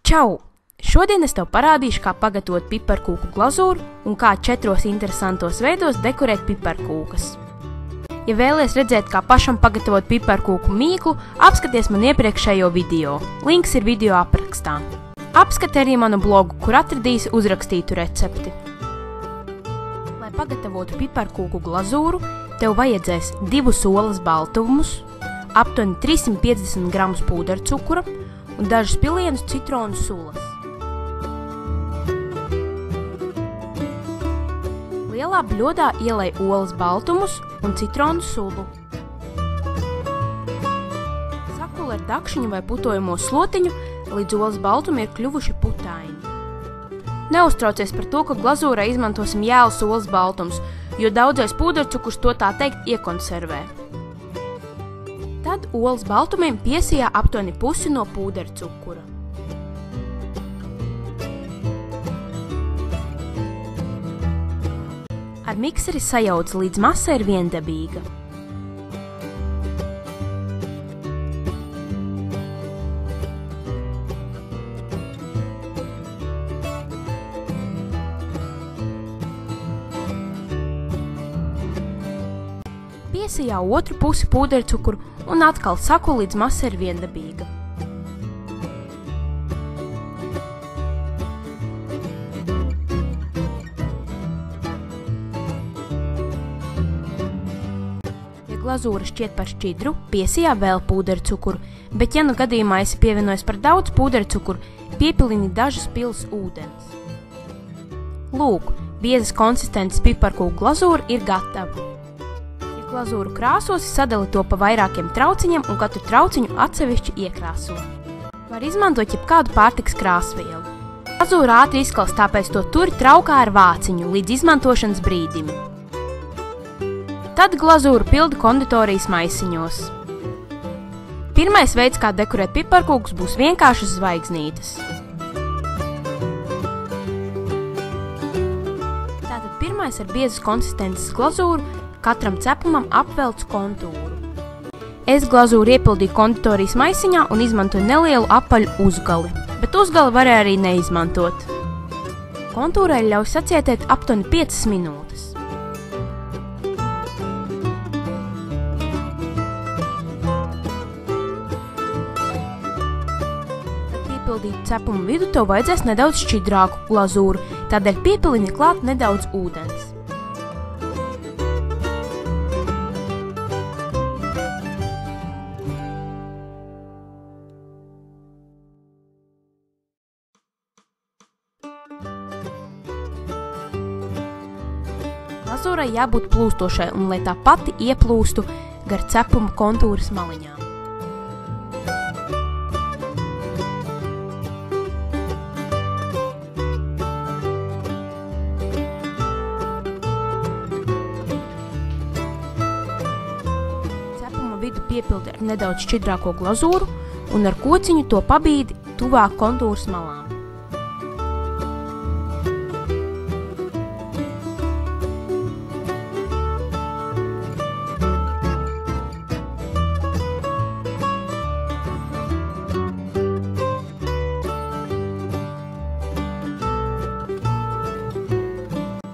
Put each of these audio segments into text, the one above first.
Čau! Šodien es tev parādīšu, kā pagatavot piparkūku glazūru un kā 4 interesantos veidos dekorēt piparkūkas. Ja vēlies redzēt, kā pašam pagatavot piparkūku mīklu, apskaties man iepriekšējo video. Links ir video aprakstā. Apskati arī manu blogu, kur atradīsi uzrakstītu recepti. Lai pagatavotu piparkūku glazūru, tev vajadzēs 2 olas baltumus, aptuveni 350 gramus pūdercukura un dažus pilienus citronu sulas. Lielā bļodā ielej olas baltumus un citronu sulu. Sakuli ar dakšiņu vai putojamo slotiņu, līdz olas baltumi ir kļuvuši putaini. Neuztraucies par to, ka glazūrai izmantosim jēlas olas baltums, jo daudzais pūdercukurs to tā teikt iekonservē. Tad olas baltumiem piesijā aptuveni pusi no pūdercukura. Ar mikseri sajauc, līdz masa ir viendabīga. Piesijā otru pusi pūdercukuru un atkal saku, līdz masa ir viendabīga. Ja glazūra šķiet par šķidru, piesijā vēl pūdercukuru, bet ja nu gadījumā esi pievienojis par daudz pūdercukuru, piepilini dažas pils ūdens. Lūk, biezas konsistences piparkūku glazūra ir gatava. Glazūru krāsosi, sadali to pa vairākiem trauciņiem un katru trauciņu atsevišķi iekrāso. Var izmantot jebkādu pārtikas krāsvielu. Glazūra ātri izkals, tāpēc to turi traukā ar vāciņu līdz izmantošanas brīdim. Tad glazūru pildi konditorijas maisiņos. Pirmais veids, kā dekorēt piparkūkus, būs vienkāršas zvaigznītes. Tātad pirmais ar biezas konsistences glazūru katram cepumam apvelcu kontūru. Es glazūru iepildīju konditorijas maisiņā un izmantoju nelielu apaļu uzgali, bet uzgali varēja arī neizmantot. Kontūrai ļauj sacietēt aptuveni 5 minūtes. Kad piepildītu cepumu vidu, tev vajadzēs nedaudz šķidrāku glazūru, tādēļ piepilini klāt nedaudz ūdens. Glazūrai jābūt plūstošai un lai tā pati ieplūstu gar cepuma kontūras maliņām. Cepuma vidu piepildi ar nedaudz šķidrāko glazūru un ar kociņu to pabīdi tuvāk kontūras malām.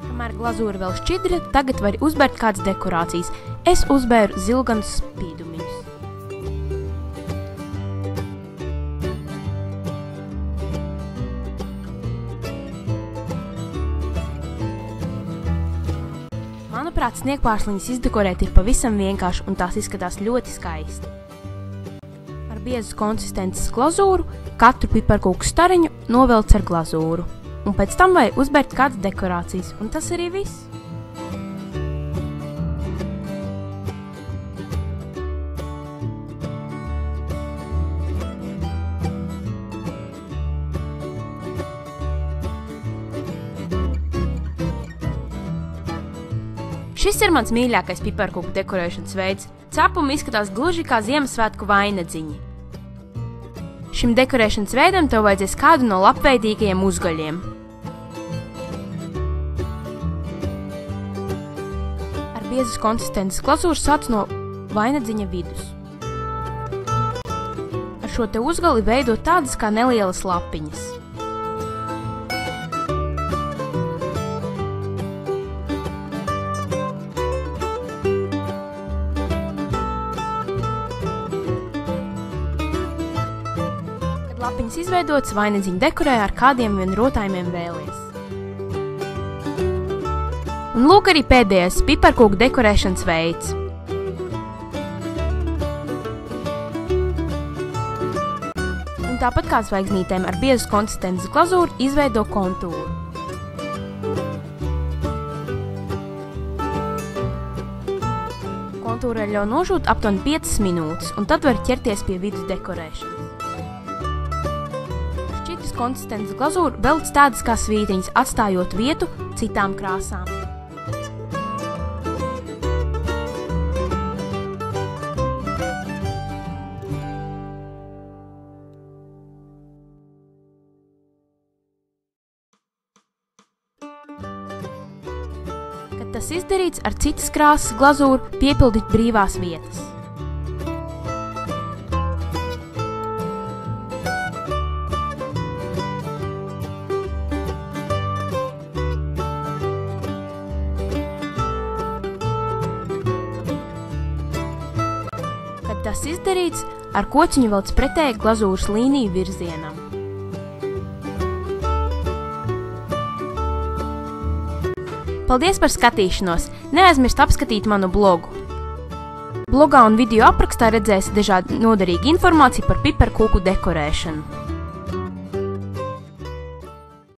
Kamēr glazūra vēl šķidra, tagad vari uzbērt kādas dekorācijas. Es uzbēru zilganus spīdumiņus. Manuprāt, sniegpārsliņas izdekorēt ir pavisam vienkārši un tās izskatās ļoti skaisti. Ar biezas konsistences glazūru katru piparkūku stariņu novelc ar glazūru. Un pēc tam vai uzbērt kādas dekorācijas, un tas arī viss. Šis ir mans mīļākais piparkūku dekorēšanas veids. Cepumi izskatās gluži kā Ziemassvētku vainadziņi. Šim dekorēšanas veidam tev vajadzēs kādu no labveidīgajiem uzgaļiem. Ar biezas konsistences glazūru sāc no vainadziņa vidus. Ar šo te uzgali veido tādas kā nelielas lapiņas. Kad lapiņas izveidotas, vainadziņu dekorē ar kādiem vien rotājumiem vēlies. Un lūk arī pēdējais piparkūku dekorēšanas veids. Un tāpat kā zvaigznītēm ar biezas konsistences glazūru izveido kontūru. Kontūrai ļauj nožūt aptuveni 5 minūtes, un tad var ķerties pie vidus dekorēšanas. Šķidras konsistences glazūru velc tādas kā svītriņas, atstājot vietu citām krāsām. Kad tas izdarīts, ar citas krāsas glazūru piepildīt brīvās vietas. Kad tas izdarīts, ar kociņu velc pretēji glazūras līniju virzienam. Paldies par skatīšanos! Neaizmirst apskatīt manu blogu. Blogā un video aprakstā redzēsi dažādu noderīgu informāciju par piparkūku dekorēšanu.